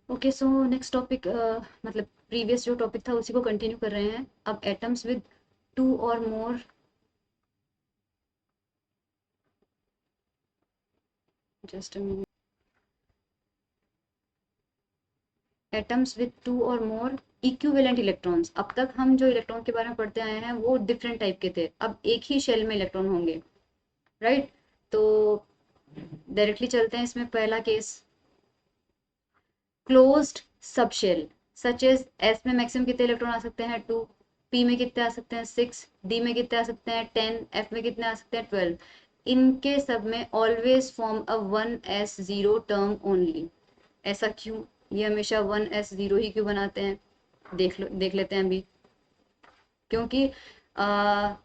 Okay, so next topic, मतलब previous जो topic था उसी को कंटिन्यू कर रहे हैं। अब एटम्स विद टू और मोर, जस्ट एटम्स विद टू और मोर इक्विवेलेंट इलेक्ट्रॉन्स। अब तक हम जो इलेक्ट्रॉन के बारे में पढ़ते आए हैं वो डिफरेंट टाइप के थे, अब एक ही शेल में इलेक्ट्रॉन होंगे, राइट? तो डायरेक्टली चलते हैं इसमें। पहला case, closed subshell such as S में मैक्सिमम कितने इलेक्ट्रॉन आ सकते हैं? 2। पी में कितने आ सकते हैं? 6। डी में कितने आ सकते हैं? 10। एफ में कितने आ सकते हैं? 12। इनके सब में always form a 1s0 term only. ऐसा क्यों? ये हमेशा 1s0 ही क्यों बनाते हैं? देख लेते हैं अभी। क्योंकि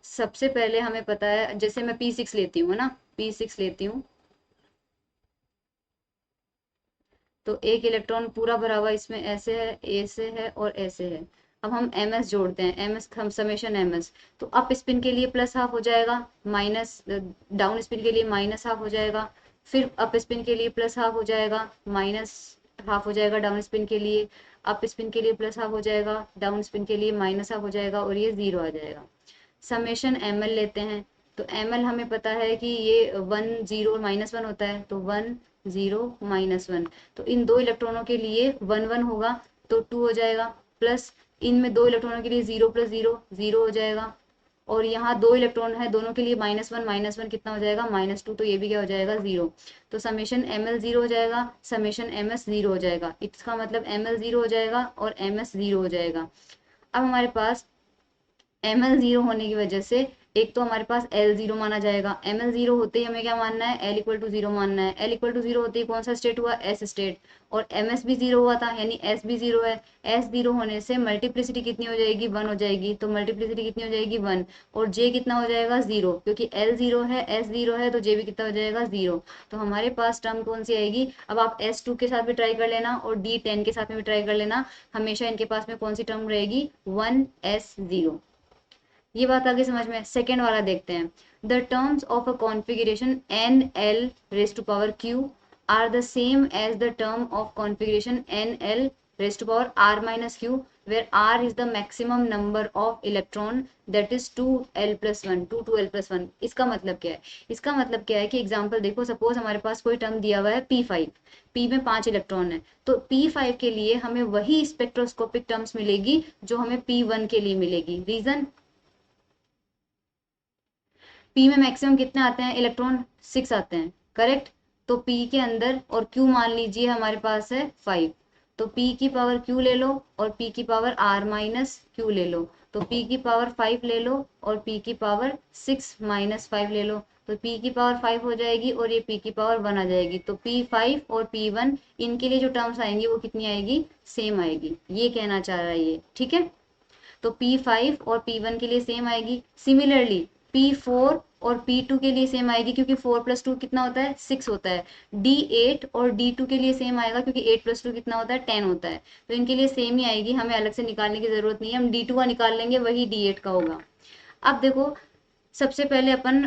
सबसे पहले हमें पता है, जैसे मैं P6 लेती हूँ ना, P6 लेती हूँ तो एक इलेक्ट्रॉन पूरा भरा हुआ इसमें ऐसे है, ए से है और ऐसे है। अब हम एम एस जोड़ते हैं, एम एस हम समेशन एम एस, तो अप स्पिन के लिए प्लस हाफ हो जाएगा, माइनस डाउन स्पिन के लिए माइनस हाफ हो जाएगा, फिर अप स्पिन के लिए प्लस हाफ हो जाएगा, माइनस हाफ हो जाएगा डाउन स्पिन के लिए, अप स्पिन के लिए प्लस हाफ हो जाएगा, डाउन स्पिन के लिए माइनस हाफ हो जाएगा और ये जीरो आ जाएगा। समेशन एम एल लेते हैं, तो एम एल हमें पता है कि ये 1 0 -1 होता है, तो 1 0 -1, तो इन दो इलेक्ट्रॉनों के लिए 1 1 होगा तो 2 हो जाएगा, प्लस इनमें दो इलेक्ट्रॉनों के लिए 0 + 0 0 हो जाएगा, और यहाँ दो इलेक्ट्रॉन है दोनों के लिए -1 - 1 कितना हो जाएगा? -2, तो ये भी क्या हो जाएगा? 0। तो समेशन एम एल 0 हो जाएगा, समेशन एम एस 0 हो जाएगा। इसका मतलब एम एल 0 हो जाएगा और एम एस 0 हो जाएगा। अब हमारे पास एम एल 0 होने की वजह से एक तो हमारे पास एल 0 माना जाएगा। एम एल 0 होते ही हमें क्या मानना है? एल इक्वल टू 0 मानना है। एल इक्वल टू 0 होते ही कौन सा स्टेट हुआ? S state. और एम एस भी 0 हुआ था, यानी एस भी 0 है। एस 0 होने से मल्टीप्लिसिटी कितनी हो जाएगी? 1 हो जाएगी। तो मल्टीप्लिसिटी कितनी हो जाएगी? 1। और जे कितना हो जाएगा? 0, क्योंकि एल 0 है, एस 0 है, तो जे भी कितना हो जाएगा? 0। तो हमारे पास टर्म कौन सी आएगी? अब आप S2 के साथ भी ट्राई कर लेना और D10 के साथ में भी ट्राई कर लेना, हमेशा इनके पास में कौन सी टर्म रहेगी? 1s0। ये बात आगे समझ में। सेकेंड वाला देखते हैं। The terms of a configuration N L raise to power Q are the same as the term of configuration N L raise to power R minus Q, where R is the maximum number of electron, that is 2l+1, 2 2l+1। इसका मतलब क्या है? इसका मतलब क्या है कि example देखो, सपोज हमारे पास कोई टर्म दिया हुआ है P5, P में 5 इलेक्ट्रॉन है, तो P5 के लिए हमें वही स्पेक्ट्रोस्कोपिक टर्म्स मिलेगी जो हमें P1 के लिए मिलेगी। रीजन, पी में मैक्सिमम कितने आते हैं इलेक्ट्रॉन? 6 आते हैं, करेक्ट? तो पी के अंदर, और क्यू मान लीजिए हमारे पास है 5, तो पी की पावर क्यू ले लो और पी की पावर आर माइनस क्यू ले लो, तो पी की पावर 5 ले लो और पी की पावर 6 - 5 ले लो, तो पी की पावर 5 हो जाएगी और ये पी की पावर 1 आ जाएगी। तो P5 और P1 इनके लिए जो टर्म्स आएंगी वो कितनी आएगी? सेम आएगी। ये कहना चाह रहा है ये, ठीक है? तो P5 और P1 के लिए सेम आएगी। सिमिलरली P4 और P2 के लिए सेम आएगी, क्योंकि 4 + 2 कितना होता है? 6 होता है। D8 और D2 के लिए सेम आएगा, क्योंकि 8 + 2 कितना होता है? 10 होता है। तो इनके लिए सेम ही आएगी, हमें अलग से निकालने की जरूरत नहीं है। हम D2 का निकाल लेंगे, वही D8 का होगा। अब देखो, सबसे पहले अपन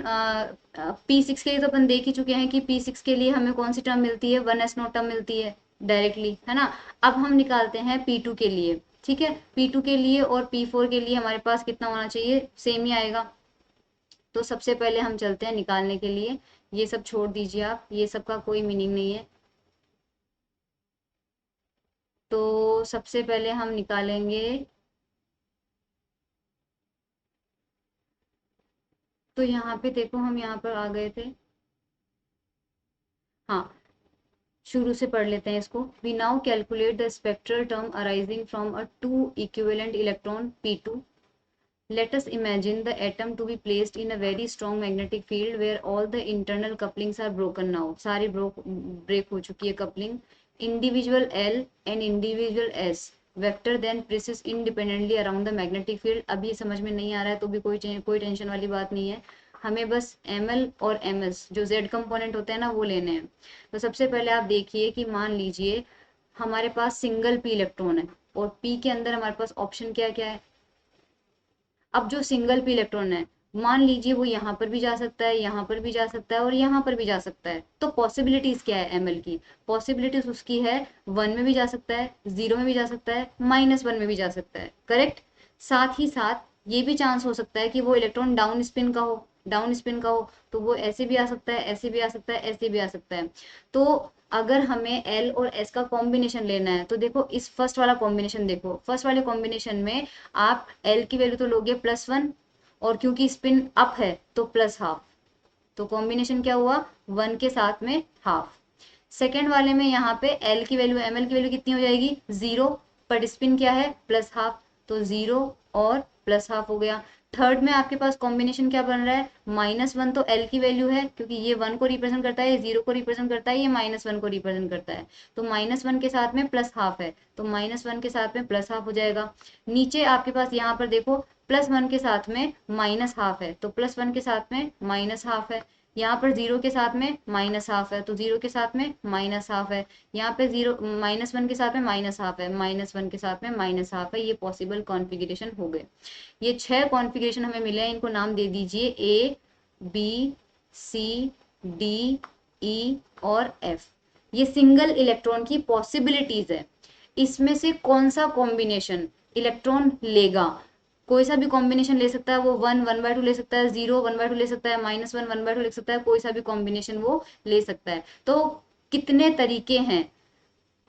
P6 के लिए तो अपन देख ही चुके हैं कि P6 के लिए हमें कौन सी टर्म मिलती है? 1s0 टर्म मिलती है डायरेक्टली, है ना? अब हम निकालते हैं P2 के लिए, ठीक है? P2 के लिए और P4 के लिए हमारे पास कितना होना चाहिए? सेम ही आएगा। तो सबसे पहले हम चलते हैं निकालने के लिए। ये सब छोड़ दीजिए आप, ये सब का कोई मीनिंग नहीं है। तो सबसे पहले हम निकालेंगे, तो यहाँ पे देखो हम यहाँ पर आ गए थे। हाँ, शुरू से पढ़ लेते हैं इसको। We now calculate the spectral term arising from a two equivalent electron P2. Let us imagine the atom to be placed in a very strong magnetic field where all the internal couplings are broken now. सारी break हो चुकी है coupling. Individual L and individual S vector then presses independently around the magnetic field. अभी समझ में नहीं आ रहा है तो भी कोई टेंशन वाली बात नहीं है। हमें बस ml और ms जो z कंपोनेंट होते हैं ना वो लेने हैं। तो सबसे पहले आप देखिए कि मान लीजिए हमारे पास सिंगल p इलेक्ट्रॉन है और p के अंदर हमारे पास ऑप्शन क्या क्या है। अब जो सिंगल p इलेक्ट्रॉन है मान लीजिए वो यहाँ पर भी जा सकता है, यहाँ पर भी जा सकता है और यहाँ पर भी जा सकता है। तो पॉसिबिलिटीज क्या है एमएल की? पॉसिबिलिटीज उसकी है 1 में भी जा सकता है, 0 में भी जा सकता है, -1 में भी जा सकता है, करेक्ट। साथ ही साथ ये भी चांस हो सकता है कि वो इलेक्ट्रॉन डाउन स्पिन का हो, डाउन स्पिन का हो, तो वो ऐसे भी आ सकता है, ऐसे भी आ सकता है, ऐसे भी आ सकता है। तो अगर हमें एल और एस का कॉम्बिनेशन लेना है तो देखो इस फर्स्ट वाला कॉम्बिनेशन देखो, फर्स्ट वाले कॉम्बिनेशन में आप एल की वैल्यू तो लोगे +1 और क्योंकि स्पिन अप है तो +½ तो कॉम्बिनेशन क्या हुआ 1 के साथ में हाफ। सेकेंड वाले में यहाँ पे एल की वैल्यू एम एल की वैल्यू कितनी हो जाएगी 0 पर स्पिन क्या है +½ तो 0 और +½ हो गया। थर्ड में आपके पास कॉम्बिनेशन क्या बन रहा है -1 तो एल की वैल्यू है क्योंकि ये 1 को रिप्रेजेंट करता है, ये 0 को रिप्रेजेंट करता है, ये -1 को रिप्रेजेंट करता है। तो -1 के साथ में +½ है तो -1 के साथ में +½ हो जाएगा। नीचे आपके पास यहाँ पर देखो +1 के साथ में -½ है तो +1 के साथ में -½ है। यहाँ पर 0 के साथ में -½ है तो 0 के साथ में -½ है। यहाँ पे 0 -1 के साथ में -½ है, -1 के साथ में -½ है। ये पॉसिबल कॉन्फ़िगरेशन हो गए। ये 6 कॉन्फ़िगरेशन हमें मिले हैं, इनको नाम दे दीजिए ए, बी, सी, डी, ई और एफ। ये सिंगल इलेक्ट्रॉन की पॉसिबिलिटीज है। इसमें से कौन सा कॉम्बिनेशन इलेक्ट्रॉन लेगा? कोई सा भी कॉम्बिनेशन ले सकता है वो, 1 1/2 ले सकता है, 0 1/2 ले सकता है, -1 1/2 ले सकता है, कोई सा भी कॉम्बिनेशन वो ले सकता है। तो कितने तरीके हैं,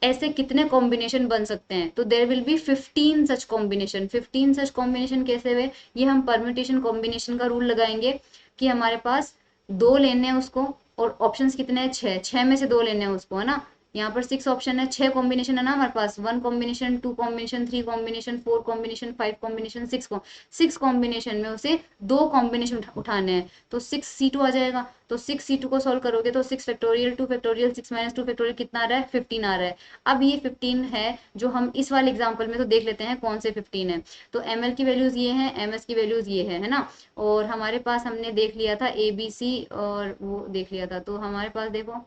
ऐसे कितने कॉम्बिनेशन बन सकते हैं? तो there will be 15 such combination. 15 such combination कैसे हुए? ये हम परम्यूटेशन कॉम्बिनेशन का रूल लगाएंगे कि हमारे पास 2 लेने हैं उसको और ऑप्शंस कितने हैं 6, 6 में से 2 लेने हैं उसको, है ना। यहाँ पर 6 ऑप्शन है, 6 कॉम्बिनेशन है ना हमारे पास, 1 combination, 2 combination, 3 combination, 4 combination, 5 combination, 6 combination में उसे 2 कॉम्बिनेशन उठाने हैं तो 6C2 आ जाएगा। तो 6C2 को सोल्व करोगे तो 6 फैक्टोरियल 2 फैक्टोरियल 6 - 2 फैक्टोरियल कितना आ रहा है 15 आ रहा है। अब ये 15 है जो हम इस वाले एग्जाम्पल में तो देख लेते हैं कौन से 15 है। तो एम एल की वैल्यूज ये हैं, एम एस की वैल्यूज ये है ना। और हमारे पास हमने देख लिया था ए बी सी और वो देख लिया था, तो हमारे पास देखो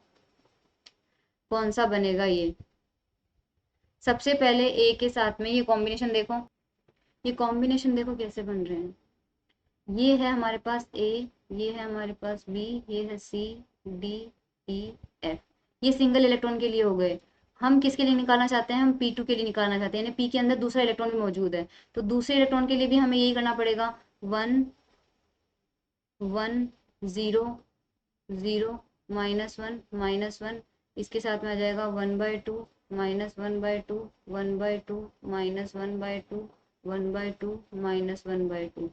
कौन सा बनेगा ये। सबसे पहले ए के साथ में ये कॉम्बिनेशन देखो, ये कॉम्बिनेशन देखो कैसे बन रहे हैं। ये है हमारे पास ए, ये है हमारे पास बी, ये है सी, डी, ई, एफ। ये सिंगल इलेक्ट्रॉन के लिए हो गए। हम किसके लिए निकालना चाहते हैं? हम P2 के लिए निकालना चाहते हैं, यानी P के अंदर दूसरा इलेक्ट्रॉन भी मौजूद है। तो दूसरे इलेक्ट्रॉन के लिए भी हमें यही करना पड़ेगा, 1 1 0 0 -1 -1। इसके साथ में आ जाएगा 1/2 -1/2 1/2 -1/2 1/2 -1/2,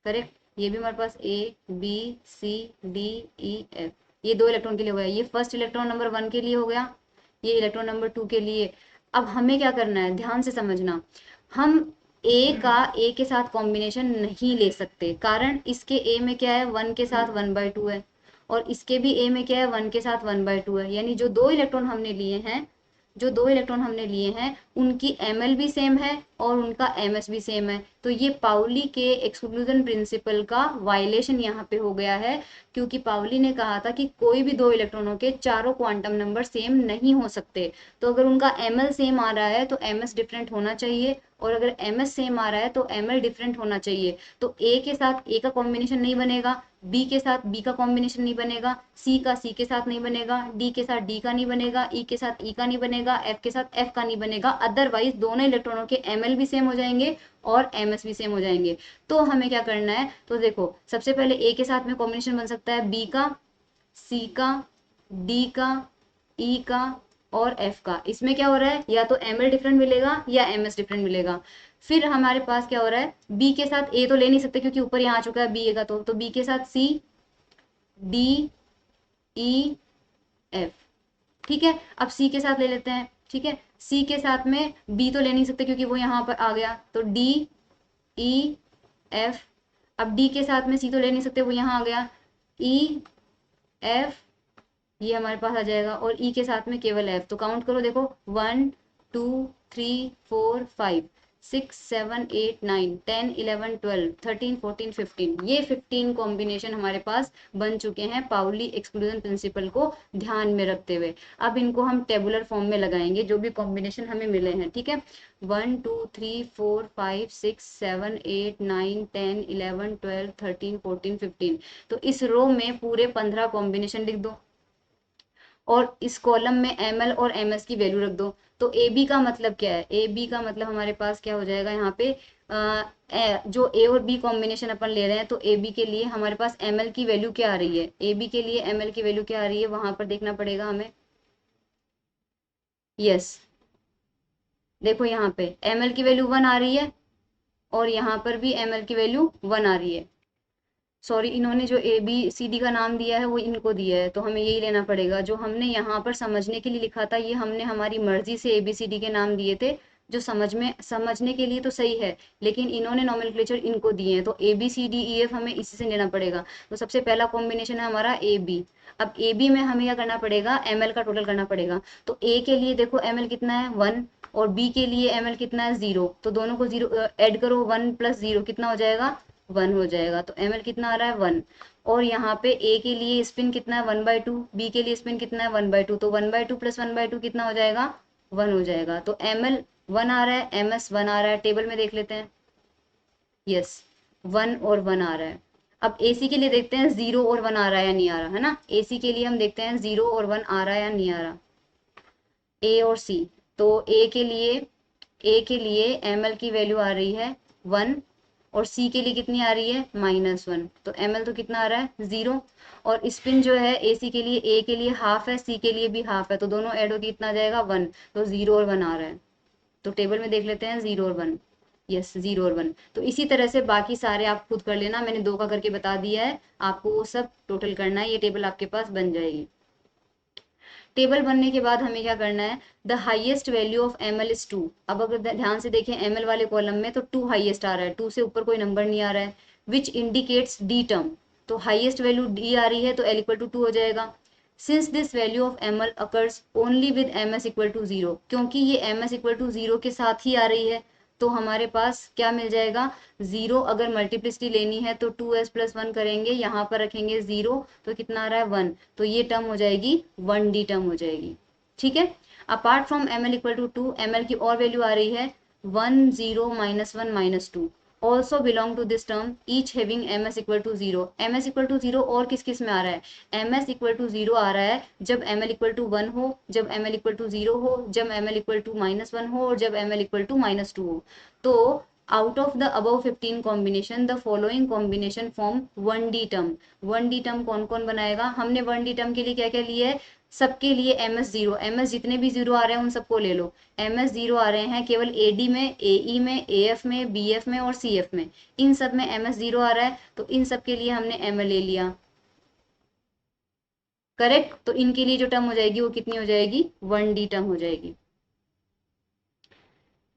करेक्ट। ये भी हमारे पास A B C D E F, ये 2 इलेक्ट्रॉन के लिए हो गया। ये फर्स्ट इलेक्ट्रॉन नंबर 1 के लिए हो गया, ये इलेक्ट्रॉन नंबर 2 के लिए। अब हमें क्या करना है, ध्यान से समझना। हम ए का ए के साथ कॉम्बिनेशन नहीं ले सकते, कारण इसके ए में क्या है 1 के साथ 1/2 है और इसके भी ए में क्या है 1 के साथ 1/2 है। यानी जो 2 इलेक्ट्रॉन हमने लिए हैं, जो 2 इलेक्ट्रॉन हमने लिए हैं उनकी एमएल भी सेम है और उनका एमएस भी सेम है। तो ये पाउली के एक्सक्लूजन प्रिंसिपल का वायलेशन यहाँ पे हो गया है, क्योंकि पाउली ने कहा था कि कोई भी 2 इलेक्ट्रॉनों के चारों क्वांटम नंबर सेम नहीं हो सकते। तो अगर उनका एमएल सेम आ रहा है तो एमएस डिफरेंट होना चाहिए, और अगर एमएस सेम आ रहा है तो एमएल डिफरेंट होना चाहिए। तो ए के साथ ए का कॉम्बिनेशन नहीं बनेगा, बी के साथ बी का कॉम्बिनेशन नहीं बनेगा, सी का सी के साथ नहीं बनेगा, डी के साथ डी का नहीं बनेगा, ई के साथ ई का नहीं बनेगा, एफ के साथ एफ का नहीं बनेगा। अदरवाइज दोनों इलेक्ट्रॉनों के एमएल भी सेम हो जाएंगे और एमएस भी सेम हो जाएंगे। तो हमें क्या करना है, तो देखो सबसे पहले ए के साथ में कॉम्बिनेशन बन सकता है बी का, सी का, डी का, ई का और एफ का। इसमें क्या हो रहा है, या तो एमएल डिफरेंट मिलेगा या एमएस डिफरेंट मिलेगा। फिर हमारे पास क्या हो रहा है, बी के साथ ए तो ले नहीं सकते क्योंकि ऊपर यहाँ आ चुका है बी ए का, तो बी के साथ सी डी ई एफ, ठीक है। अब सी के साथ ले लेते हैं, ठीक है। सी के साथ में बी तो ले नहीं सकते क्योंकि वो यहाँ पर आ गया, तो डी ई एफ। अब डी के साथ में सी तो ले नहीं सकते, वो यहाँ आ गया, ई एफ, ये हमारे पास आ जाएगा। और ई के साथ में केवल एफ, तो काउंट करो देखो 1 2 3 4 5 6 7 8 9 10 11 12 13 14 15, ये 15 कॉम्बिनेशन हमारे पास बन चुके हैं पाउली एक्सक्लूजन प्रिंसिपल को ध्यान में रखते हुए। अब इनको हम टेबुलर फॉर्म में लगाएंगे जो भी कॉम्बिनेशन हमें मिले हैं, ठीक है। 1 2 3 4 5 6 7 8 9 10 11 12 13 14 15, तो इस रो में पूरे 15 कॉम्बिनेशन लिख दो और इस कॉलम में ml और ms की वैल्यू रख दो। तो ए बी का मतलब क्या है, ए बी का मतलब हमारे पास क्या हो जाएगा यहाँ पे, जो ए और बी कॉम्बिनेशन अपन ले रहे हैं, तो ए बी के लिए हमारे पास ml की वैल्यू क्या आ रही है, ए बी के लिए ml की वैल्यू क्या आ रही है वहां पर देखना पड़ेगा हमें। यस, देखो यहाँ पे ml की वैल्यू 1 आ रही है और यहाँ पर भी ml की वैल्यू 1 आ रही है। सॉरी, इन्होंने जो ए बी सी डी का नाम दिया है वो इनको दिया है, तो हमें यही लेना पड़ेगा। जो हमने यहाँ पर समझने के लिए लिखा था ये हमने हमारी मर्जी से ए बी सी डी के नाम दिए थे, जो समझने के लिए तो सही है, लेकिन इन्होंने नॉमेनक्लेचर इनको दिए हैं, तो A B C D E F हमें इसी से लेना पड़ेगा। तो सबसे पहला कॉम्बिनेशन है हमारा ए बी। अब ए बी में हमें क्या करना पड़ेगा, एम एल का टोटल करना पड़ेगा। तो ए के लिए देखो एम एल कितना है 1 और बी के लिए एम एल कितना है 0, तो दोनों को 0 ऐड करो, 1 + 0 कितना हो जाएगा, 1 हो जाएगा। तो ml कितना आ रहा है 1, और यहाँ पे a के लिए स्पिन कितना है 1/2, b के लिए स्पिन कितना है 1/2, तो 1/2 + 1/2 कितना हो जाएगा, 1 हो जाएगा। तो ml 1 आ रहा है, ms 1 आ रहा है, टेबल में देख लेते हैं। यस, 1 और 1 आ रहा है। अब AC के लिए देखते हैं 0 और 1 आ रहा है या नहीं आ रहा, है ना। AC के लिए हम देखते हैं 0 और 1 आ रहा है या नहीं आ रहा। A और C, तो A के लिए ml की वैल्यू आ रही है 1 और C के लिए कितनी आ रही है -1, तो ml तो कितना आ रहा है 0, और स्पिन जो है AC के लिए, A के लिए हाफ है, C के लिए भी हाफ है, तो दोनों ऐड होकर कितना आ जाएगा 1, तो 0 और 1 आ रहा है। तो टेबल में देख लेते हैं 0 और 1। यस, 0 और 1। तो इसी तरह से बाकी सारे आप खुद कर लेना, मैंने 2 का करके बता दिया है, आपको वो सब टोटल करना है, ये टेबल आपके पास बन जाएगी। टेबल बनने के बाद हमें क्या करना है, the highest value of ml is 2। अब अगर ध्यान से देखें ml वाले कॉलम में तो 2 हाईएस्ट आ रहा है, 2 से ऊपर कोई नंबर नहीं आ रहा है, विच इंडिकेट्स डी टर्म। तो हाईएस्ट वैल्यू डी आ रही है तो l = 2 हो जाएगा। Since this value of ml occurs only with ms = 0, क्योंकि ये ms = 0 के साथ ही आ रही है, तो हमारे पास क्या मिल जाएगा 0। अगर मल्टीप्लिसिटी लेनी है तो 2s + 1 करेंगे, यहाँ पर रखेंगे 0, तो कितना आ रहा है 1, तो ये टर्म हो जाएगी 1d टर्म हो जाएगी, ठीक है। अपार्ट फ्रॉम ml = 2, ml की और वैल्यू आ रही है 1 0 -1 -2, also belong to this term each having ms = 0। ms = 0 और किस किस में आ रहा है, ms = 0 आ रहा है जब ml = 1 हो, जब ml = 0 हो, जब ml = -1 हो, और जब ml = -2 हो। तो out of the above 15 combination the following combination form 1d term. 1d term कौन कौन बनाएगा, हमने 1d टर्म के लिए क्या क्या लिए है, सबके लिए ms 0, ms जितने भी 0 आ रहे हैं उन सबको ले लो। ms 0 आ रहे हैं केवल ad में, ae में, af में, bf में और cf में, इन सब में ms 0 आ रहा है, तो इन सब के लिए हमने ml ले लिया, करेक्ट। तो इनके लिए जो टर्म हो जाएगी वो कितनी हो जाएगी, 1d टर्म हो जाएगी।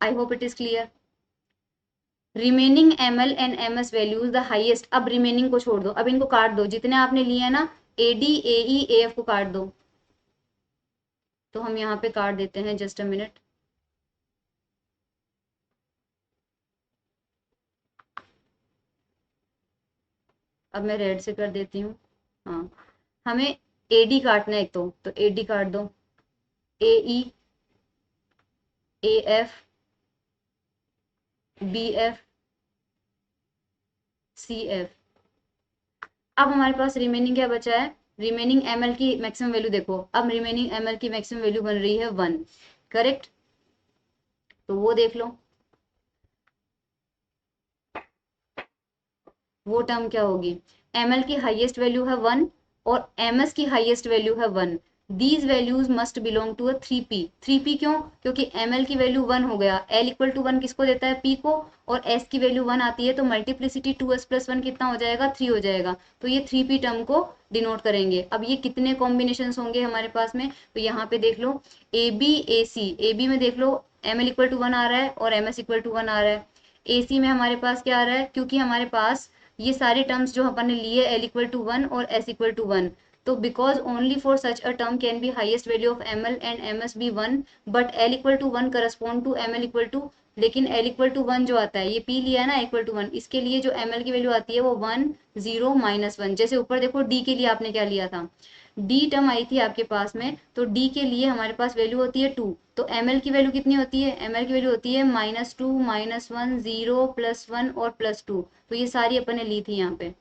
I hope it is clear. Remaining ml and ms values the highest. अब रिमेनिंग को छोड़ दो, अब इनको काट दो, जितने आपने लिए हैं ना ad ae af को काट दो। तो हम यहाँ पे काट देते हैं, जस्ट अ मिनट। अब मैं रेड से कर देती हूँ। हाँ, हमें एडी काटना है एक, तो एडी काट दो, AE AF BF CF। अब हमारे पास रिमेनिंग क्या बचा है, रिमेनिंग ml की मैक्सिमम वैल्यू देखो, अब रिमेनिंग ml की मैक्सिमम वैल्यू बन रही है 1, करेक्ट। तो वो देख लो, वो टर्म क्या होगी, ml की हाईएस्ट वैल्यू है 1 और ms की हाईएस्ट वैल्यू है 1। These values must belong to a 3p। 3p क्यों, क्योंकि ml की वैल्यू 1 हो गया, l = 1 किसको देता है, p को, और s की वैल्यू 1 आती है, तो मल्टीप्लिसिटी 2s + 1 कितना हो जाएगा, 3 हो जाएगा, तो ये 3p टर्म को डिनोट करेंगे। अब ये कितने कॉम्बिनेशन होंगे हमारे पास में, तो यहाँ पे देख लो AB AC, AB में देख लो ml = 1 आ रहा है और ms = 1 आ रहा है। AC में हमारे पास क्या आ रहा है, क्योंकि हमारे पास ये सारे टर्म्स जो अपन ने लिए l = 1 और s = 1, तो because only for such a term can be highest value of M L and M S be 1 but L equal to 1 correspond to M L equal to, लेकिन एल इक्वल टू 1 जो आता है, ये P लिया है ना equal to 1, इसके लिए जो एम एल की वैल्यू आती है वो 1 0 -1। जैसे ऊपर देखो डी के लिए आपने क्या लिया था, डी टर्म आई थी आपके पास में, तो डी के लिए हमारे पास वैल्यू होती है 2, तो एम एल की वैल्यू कितनी होती है, एम एल की वैल्यू होती है -2 -1 0 +1 और +2, तो ये सारी अपन ने ली थी यहाँ पे।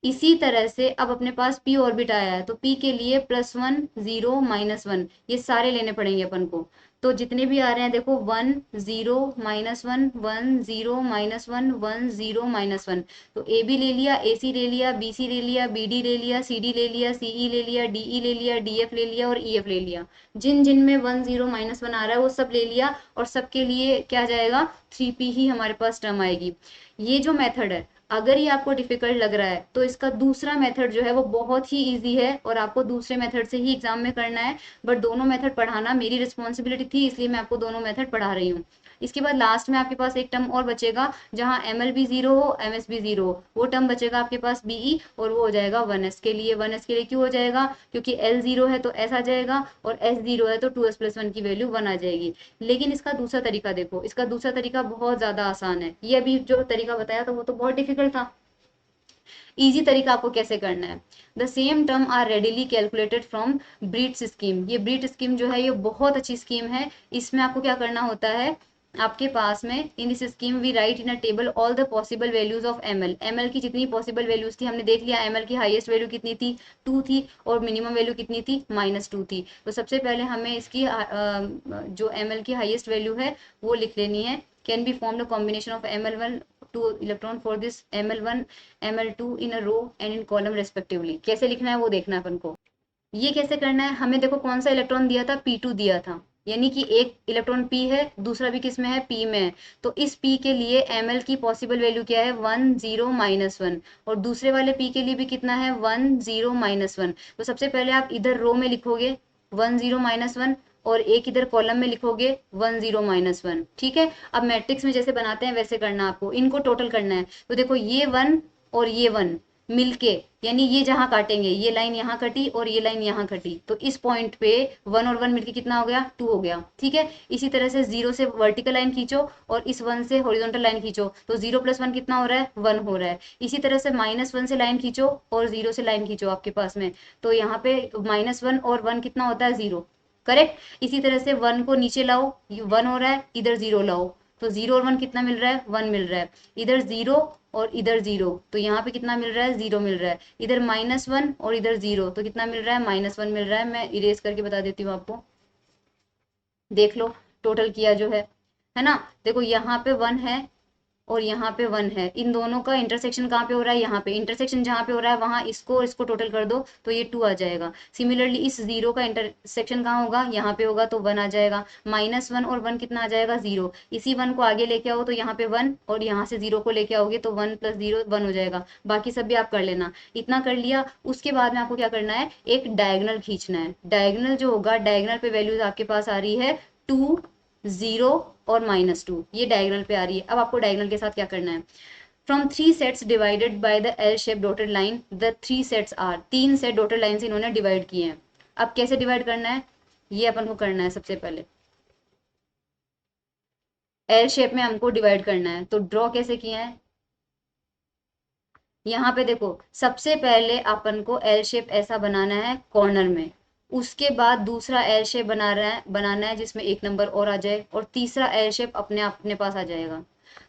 इसी तरह से अब अपने पास p ऑर्बिट आया है, तो p के लिए +1 0 -1 ये सारे लेने पड़ेंगे अपन को। तो जितने भी आ रहे हैं देखो 1 0 -1 1 0 -1 1 0 -1, तो ए बी ले लिया, ए सी ले लिया, बी सी ले लिया, बी डी ले लिया, सी डी ले लिया, सी ई ले लिया, डी ई ले लिया, डी एफ ले लिया और ई एफ ले लिया। जिन जिन में 1 0 -1 आ रहा है वो सब ले लिया, और सबके लिए क्या जाएगा, 3p ही हमारे पास टर्म आएगी। ये जो मेथड है, अगर ये आपको डिफिकल्ट लग रहा है तो इसका दूसरा मेथड जो है वो बहुत ही इजी है, और आपको दूसरे मेथड से ही एग्जाम में करना है। बट दोनों मेथड पढ़ाना मेरी रिस्पॉन्सिबिलिटी थी, इसलिए मैं आपको दोनों मेथड पढ़ा रही हूँ। इसके बाद लास्ट में आपके पास एक टर्म और बचेगा, जहां एम एल भी 0 हो, एम एस भी 0 हो, वो टर्म बचेगा आपके पास बीई, और वो हो जाएगा 1s के लिए। 1s के लिए क्यों हो जाएगा, क्योंकि एल 0 है तो एस आ जाएगा, और एस 0 है तो 2s+1 की वैल्यू 1 आ जाएगी। लेकिन इसका दूसरा तरीका देखो, इसका दूसरा तरीका बहुत ज्यादा आसान है। ये अभी जो तरीका बताया था वो तो बहुत डिफिकल्ट था। इजी तरीका आपको कैसे करना है, the same term are readily calculated from Breit's scheme. ये ब्रीट स्कीम जो है ये बहुत अच्छी स्कीम है। इसमें आपको क्या करना होता है, आपके पास में in this scheme we write in a table all the possible values of M L. M L की जितनी पॉसिबल वैल्यूज थी हमने देख लिया, एम एल की हाईएस्ट वैल्यू कितनी थी, 2 थी, और मिनिमम वैल्यू कितनी थी, -2 थी। तो सबसे पहले हमें इसकी जो एम एल की हाईएस्ट वैल्यू है वो लिख लेनी है, can be formed combination of ML1 2 electron for this ML1 ML2 in a row and in column respectively. कैसे लिखना है वो देखना है अपन को। ये कैसे करना है, हमें देखो कौन सा इलेक्ट्रॉन दिया था, P2 दिया था, यानी कि एक इलेक्ट्रॉन P है, दूसरा भी किस में है, P में है। तो इस P के लिए Ml की पॉसिबल वैल्यू क्या है, 1 0 -1, और दूसरे वाले P के लिए भी कितना है, 1 0 -1। तो सबसे पहले आप इधर रो में लिखोगे 1 0 -1, और एक इधर कॉलम में लिखोगे 1 0 -1। ठीक है, अब मैट्रिक्स में जैसे बनाते हैं वैसे करना, आपको इनको टोटल करना है। तो देखो ये 1 और ये 1 मिलके, यानी ये जहां काटेंगे, ये लाइन यहाँ कटी और ये लाइन यहाँ कटी, तो इस पॉइंट पे 1 और 1 मिलके कितना हो गया, 2 हो गया। ठीक है, इसी तरह से 0 से वर्टिकल लाइन खींचो और इस 1 से हॉरिजॉन्टल लाइन खींचो, तो 0 + 1 कितना हो रहा है, 1 हो रहा है। इसी तरह से -1 से लाइन खींचो और 0 से लाइन खींचो आपके पास में, तो यहाँ पे -1 और 1 कितना होता है, 0। करेक्ट। इसी तरह से 1 को नीचे लाओ, 1 हो रहा है, इधर 0 लाओ, तो 0 और 1 कितना मिल रहा है, 1 मिल रहा है। इधर 0 और इधर 0, तो यहाँ पे कितना मिल रहा है, 0 मिल रहा है। इधर -1 और इधर 0, तो कितना मिल रहा है, -1 मिल रहा है। मैं इरेज करके बता देती हूँ आपको, देख लो टोटल किया जो है ना। देखो यहाँ पे 1 है और यहाँ पे 1 है, इन दोनों का इंटरसेक्शन कहाँ पे हो रहा है, यहाँ पे। इंटरसेक्शन जहाँ पे हो रहा है वहां इसको और इसको टोटल कर दो तो ये 2 आ जाएगा। सिमिलरली इस 0 का इंटरसेक्शन कहाँ होगा, यहाँ पे होगा, तो 1 आ जाएगा। -1 और 1 कितना आ जाएगा, 0। इसी 1 को आगे लेके आओ तो यहाँ पे 1, और यहाँ से 0 को लेके आओगे तो 1 + 0 1 हो जाएगा। बाकी सब भी आप कर लेना। इतना कर लिया, उसके बाद में आपको क्या करना है, एक डायगोनल खींचना है। डायगोनल जो होगा, डायगोनल पे वैल्यूज आपके पास आ रही है 2 0 और -2, ये डायगोनल पे आ रही है। अब आपको डायगोनल के साथ क्या करना है, from 3 sets divided by the L shape dotted line the 3 sets are. 3 set dotted line से इन्होंने डिवाइड किए हैं। अब कैसे डिवाइड करना है, ये अपन को करना है। सबसे पहले एल शेप में हमको डिवाइड करना है, तो ड्रॉ कैसे किया है, यहाँ पे देखो सबसे पहले अपन को एल शेप ऐसा बनाना है कॉर्नर में, उसके बाद दूसरा एल शेप बनाना है जिसमें एक नंबर और आ जाए, और तीसरा एल शेप अपने पास आ जाएगा।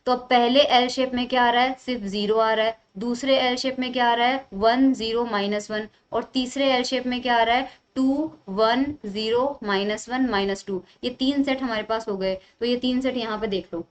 तो अब पहले एल शेप में क्या आ रहा है, सिर्फ 0 आ रहा है। दूसरे एल शेप में क्या आ रहा है, 1 0 -1, और तीसरे एल शेप में क्या आ रहा है, 2 1 0 -1 -2। ये 3 सेट हमारे पास हो गए, तो ये 3 सेट यहाँ पे देख लो,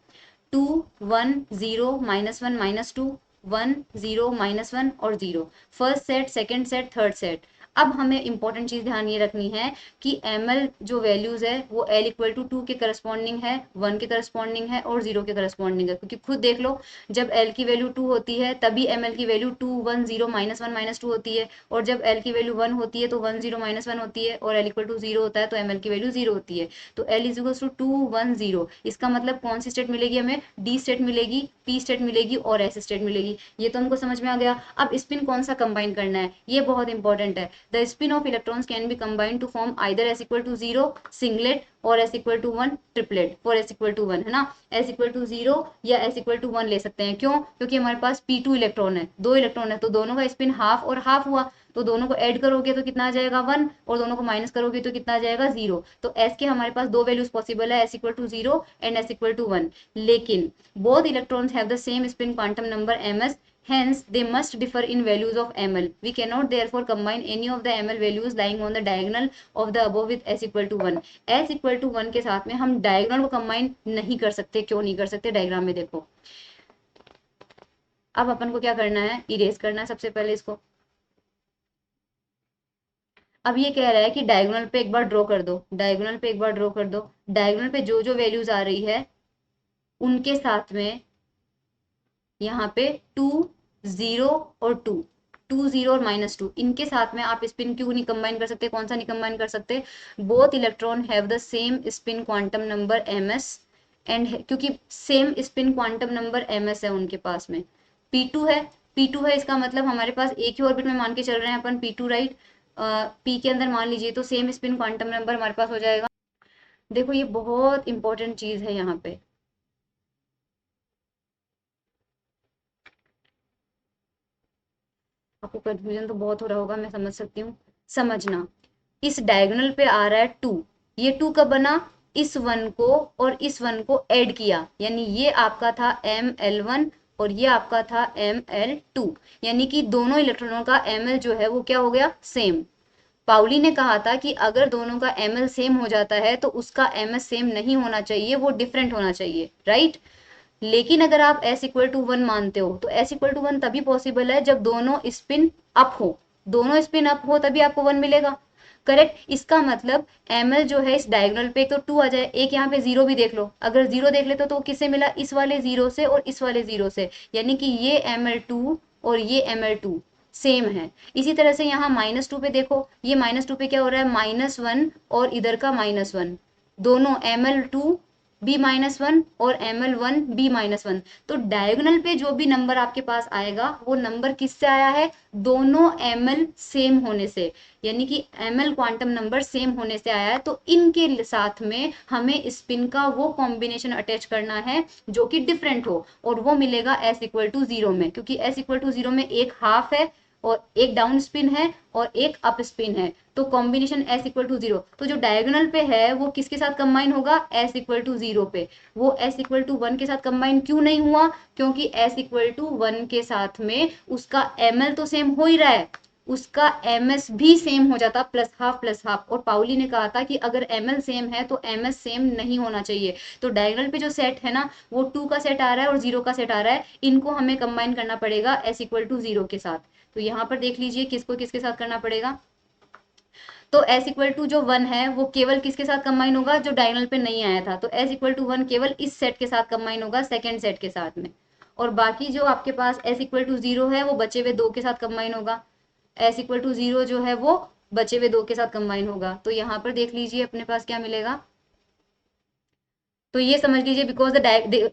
2 1 0 -1 -2, 1 0 -1 और 0। First set, second set, third set. अब हमें इंपॉर्टेंट चीज ध्यान ये रखनी है कि ml जो वैल्यूज है वो l इक्वल टू 2 के करस्पॉन्डिंग है, 1 के करस्पॉन्डिंग है और 0 के करस्पॉन्डिंग है, क्योंकि खुद देख लो जब l की वैल्यू 2 होती है तभी ml की वैल्यू 2 1 0 -1 -2 होती है, और जब l की वैल्यू 1 होती है तो 1 0 -1 होती है, और l इक्वल टू 0 होता है तो ml की वैल्यू 0 होती है। तो l इज इक्वल टू 2 1 0, इसका मतलब कौन सी स्टेट मिलेगी हमें, d स्टेट मिलेगी, p स्टेट मिलेगी और s स्टेट मिलेगी। ये तो हमको समझ में आ गया। अब स्पिन कौन सा कंबाइन करना है ये बहुत इंपॉर्टेंट है। The spin of electrons can be combined to form either s equal to 0 singlet और s equal to 1 triplet, for s equal to 1 है ना, s इक्वल टू 0 या s इक्वल टू 1 ले सकते हैं। क्यों? क्योंकि हमारे पास p2 इलेक्ट्रॉन है, 2 इलेक्ट्रॉन है, तो दोनों का स्पिन हाफ और हाफ हुआ, तो दोनों को ऐड करोगे तो कितना आ जाएगा 1, और दोनों को माइनस करोगे तो कितना आ जाएगा 0। तो s के हमारे पास दो वैल्यूज पॉसिबल है, s equal to 0 and s equal to 1। लेकिन both electrons have the same spin quantum number ms, hence they must differ in values of ml. We cannot therefore combine any of the ml values lying on the diagonal of the above with s equal to 1. s equal to 1 के साथ में हम diagonal को combine नहीं कर सकते। क्यों नहीं कर सकते? डायग्राम में देखो। अब अपन को क्या करना है, इरेज करना है सबसे पहले इसको। अब ये कह रहा है कि डायगोनल पे एक बार ड्रॉ कर दो, डायगोनल पे एक बार ड्रॉ कर दो। डायगोनल पे जो जो वैल्यूज आ रही है उनके साथ में यहाँ पे 2 0 और 2, 2 0 और -2, इनके साथ में आप स्पिन क्यों नहीं कंबाइन कर सकते? कौन सा नहीं कंबाइन कर सकते? Both electron have the same spin quantum number ms, and क्योंकि same spin quantum number ms है उनके पास में, p2 है, p2 है, इसका मतलब हमारे पास एक ही ऑर्बिट में मान के चल रहे हैं अपन p2, राइट। p के अंदर मान लीजिए तो सेम स्पिन क्वांटम नंबर हमारे पास हो जाएगा। देखो ये बहुत इंपॉर्टेंट चीज है यहाँ पे, आपको कंफ्यूजन तो बहुत हो रहा होगा, मैं समझ सकती हूँ। समझना, इस डायगोनल पे आ रहा है 2, ये 2 कब बना? इस 1 को और इस 1 को ऐड किया, यानी ये आपका था ML1 और ये आपका था ML2, यानी कि दोनों इलेक्ट्रॉनों का ML जो है वो क्या हो गया? सेम। पाउली ने कहा था कि अगर दोनों का ML सेम हो जाता है तो उसका MS सेम नहीं होना चाहिए, वो डिफरेंट होना चाहिए, राइट। लेकिन अगर आप s इक्वल टू 1 मानते हो तो s इक्वल टू 1 तभी पॉसिबल है जब दोनों स्पिन अप हो, दोनों स्पिन अप हो तभी आपको 1 मिलेगा, करेक्ट। इसका मतलब ml जो है इस डायगोनल पे एक तो 2 आ जाए, एक यहाँ पे 0 भी देख लो, अगर 0 देख ले तो किससे मिला? इस वाले 0 से और इस वाले 0 से, यानी कि ये ml2 और ये ml2 सेम है। इसी तरह से यहाँ -2 पे देखो, ये -2 पे क्या हो रहा है? -1 और इधर का -1, दोनों ML2 B-1 और ML1 B-1। तो डायगोनल पे जो भी नंबर आपके पास आएगा वो नंबर किससे आया है? दोनों ML सेम होने से, यानी कि ML क्वांटम नंबर सेम होने से आया है। तो इनके साथ में हमें स्पिन का वो कॉम्बिनेशन अटैच करना है जो कि डिफरेंट हो, और वो मिलेगा s इक्वल टू 0 में, क्योंकि s इक्वल टू 0 में एक हाफ है और एक डाउन स्पिन है और एक अप स्पिन है, तो कॉम्बिनेशन s इक्वल टू 0। तो जो डायगोनल पे है वो किसके साथ कंबाइन होगा? s इक्वल टू 0 पे। वो s इक्वल टू 1 के साथ कंबाइन क्यों नहीं हुआ? क्योंकि s इक्वल टू 1 के साथ में उसका ml तो सेम हो ही रहा है, उसका ms भी सेम हो जाता, प्लस हाफ प्लस हाफ। और पाउली ने कहा था कि अगर ml सेम है तो ms सेम नहीं होना चाहिए। तो डायगोनल पे जो सेट है ना वो 2 का सेट आ रहा है और 0 का सेट आ रहा है, इनको हमें कंबाइन करना पड़ेगा s इक्वल टू 0 के साथ। तो यहाँ पर देख लीजिए किसको किसके साथ करना पड़ेगा। तो s इक्वल टू जो 1 है वो केवल किसके साथ कंबाइन होगा? जो डायगोनल पे नहीं आया था, तो s इक्वल टू 1 केवल इस सेट के साथ कंबाइन होगा, सेकंड सेट के साथ में। और बाकी जो आपके पास s इक्वल टू 0 है वो बचे हुए 2 के साथ कंबाइन होगा, s इक्वल टू 0 जो है वो बचे हुए 2 के साथ कंबाइन होगा। तो यहाँ पर देख लीजिए अपने पास क्या मिलेगा। तो ये समझ लीजिए बिकॉज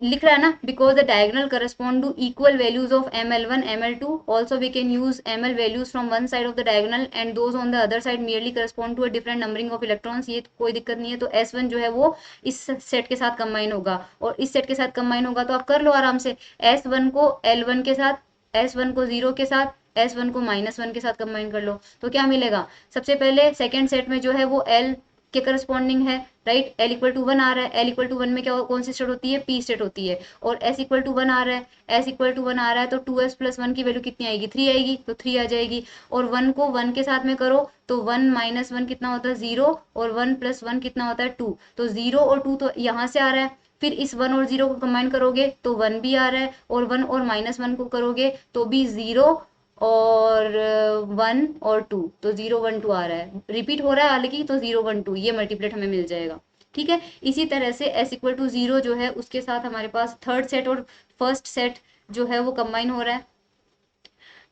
लिख रहा है ना, because the diagonal correspond to equal values of ML1 ML2, also we can use ML values from one side of the diagonal and those on the other side merely correspond to a different numbering of electrons. ये तो कोई दिक्कत नहीं है। तो S1 जो है वो इस सेट के साथ कंबाइन होगा और इस सेट के साथ कंबाइन होगा, तो आप कर लो आराम से। S1 को L1 के साथ, S1 को 0 के साथ, S1 को -1 के साथ कंबाइन कर लो, तो क्या मिलेगा? सबसे पहले सेकेंड सेट में जो है वो L के करस्पॉन्डिंग है, राइट। L इक्वल टू 1 आ रहा है, L इक्वल टू 1 में क्या कौन सी स्टेट होती है? P स्टेट होती है। और S इक्वल टू 1 आ रहा है, S इक्वल टू 1 आ रहा है, तो 2s प्लस 1 की वैल्यू कितनी आएगी? 3 आएगी, तो 3 आ जाएगी। और 1 को 1 के साथ में करो तो 1 -1 कितना होता है? 0, और 1 प्लस 1 कितना होता है? 2। तो 0 और 2 तो यहाँ से आ रहा है, फिर इस 1 और 0 को कंबाइन करोगे तो 1 भी आ रहा है, और 1 और -1 को करोगे तो भी 0 और 1 और 2, तो 0 1 2 आ रहा है, रिपीट हो रहा है हालांकि, तो 0 1 2 ये मल्टीप्लेट हमें मिल जाएगा। ठीक है, इसी तरह से s इक्वल टू 0 जो है उसके साथ हमारे पास थर्ड सेट और फर्स्ट सेट जो है वो कंबाइन हो रहा है।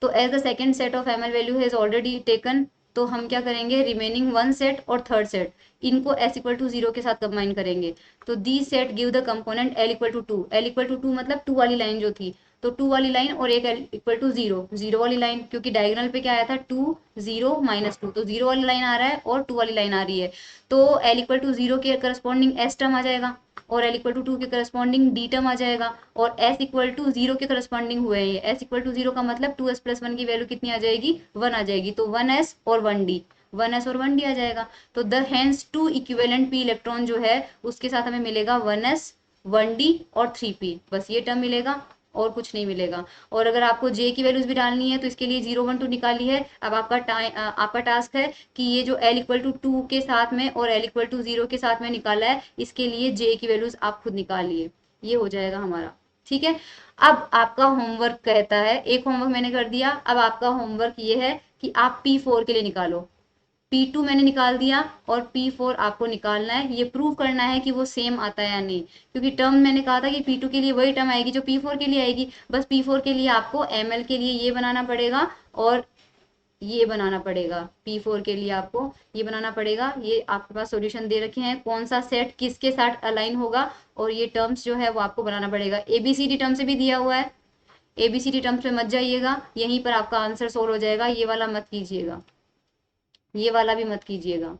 तो as the second set of M L value has already taken, तो हम क्या करेंगे, रिमेनिंग वन सेट और थर्ड सेट इनको s इक्वल टू 0 के साथ कंबाइन करेंगे। तो the set give the component l equal to 2, l equal to 2 मतलब 2 वाली लाइन जो थी, तो 2 वाली लाइन और एक l इक्वल टू 0, 0 वाली लाइन, क्योंकि डायगोनल पे क्या आया था 2 0 -2, तो 0 वाली लाइन आ रहा है और 2 वाली लाइन आ रही है, तो l इक्वल टू 0 के करस्पॉन्डिंग s टर्म आ जाएगा और l इक्वल टू 2 के करस्पॉन्डिंग d टर्म आ जाएगा, और s इक्वल टू 0 के करस्पॉन्डिंग हुए हैं ये, s इक्वल टू 0 का मतलब 2s प्लस 1 की वैल्यू कितनी आ जाएगी, 1 आ जाएगी, तो 1s और 1d, 1s और 1d आ जाएगा। तो the hence two equivalent p electron जो है उसके साथ हमें मिलेगा 1s 1d और 3p, बस ये टर्म मिलेगा और कुछ नहीं मिलेगा। और अगर आपको j की वैल्यूज भी डालनी है तो इसके लिए 0 1 2 निकाली है। अब आपका टास्क है कि ये जो l इक्वल टू 2 के साथ में और l इक्वल टू 0 के साथ में निकाला है, इसके लिए j की वैल्यूज आप खुद निकालिए, ये हो जाएगा हमारा। ठीक है, अब आपका होमवर्क कहता है, एक होमवर्क मैंने कर दिया, अब आपका होमवर्क ये है कि आप P4 के लिए निकालो। P2 मैंने निकाल दिया और P4 आपको निकालना है, ये प्रूव करना है कि वो सेम आता है या नहीं, क्योंकि टर्म मैंने कहा था कि P2 के लिए वही टर्म आएगी जो P4 के लिए आएगी, बस P4 के लिए आपको ml के लिए ये बनाना पड़ेगा और ये बनाना पड़ेगा, P4 के लिए आपको ये बनाना पड़ेगा। ये आपके पास सॉल्यूशन दे रखे हैं, कौन सा सेट किसके साथ अलाइन होगा, और ये टर्म्स जो है वो आपको बनाना पड़ेगा। एबीसीडी टर्म से भी दिया हुआ है, एबीसीडी टर्म्स में मत जाइएगा, यहीं पर आपका आंसर सोल्व हो जाएगा, ये वाला मत कीजिएगा, ये वाला भी मत कीजिएगा।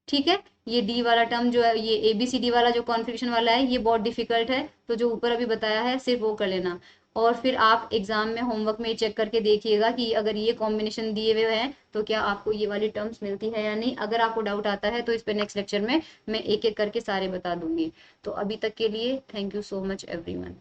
ठीक है, ये डी वाला टर्म जो है, ये एबीसीडी वाला जो कॉन्फ़िगरेशन वाला है, ये बहुत डिफिकल्ट है, तो जो ऊपर अभी बताया है सिर्फ वो कर लेना, और फिर आप एग्जाम में होमवर्क में चेक करके देखिएगा कि अगर ये कॉम्बिनेशन दिए हुए हैं तो क्या आपको ये वाली टर्म्स मिलती है या नहीं। अगर आपको डाउट आता है तो इस पर नेक्स्ट लेक्चर में मैं एक एक करके सारे बता दूंगी। तो अभी तक के लिए thank you so much everyone.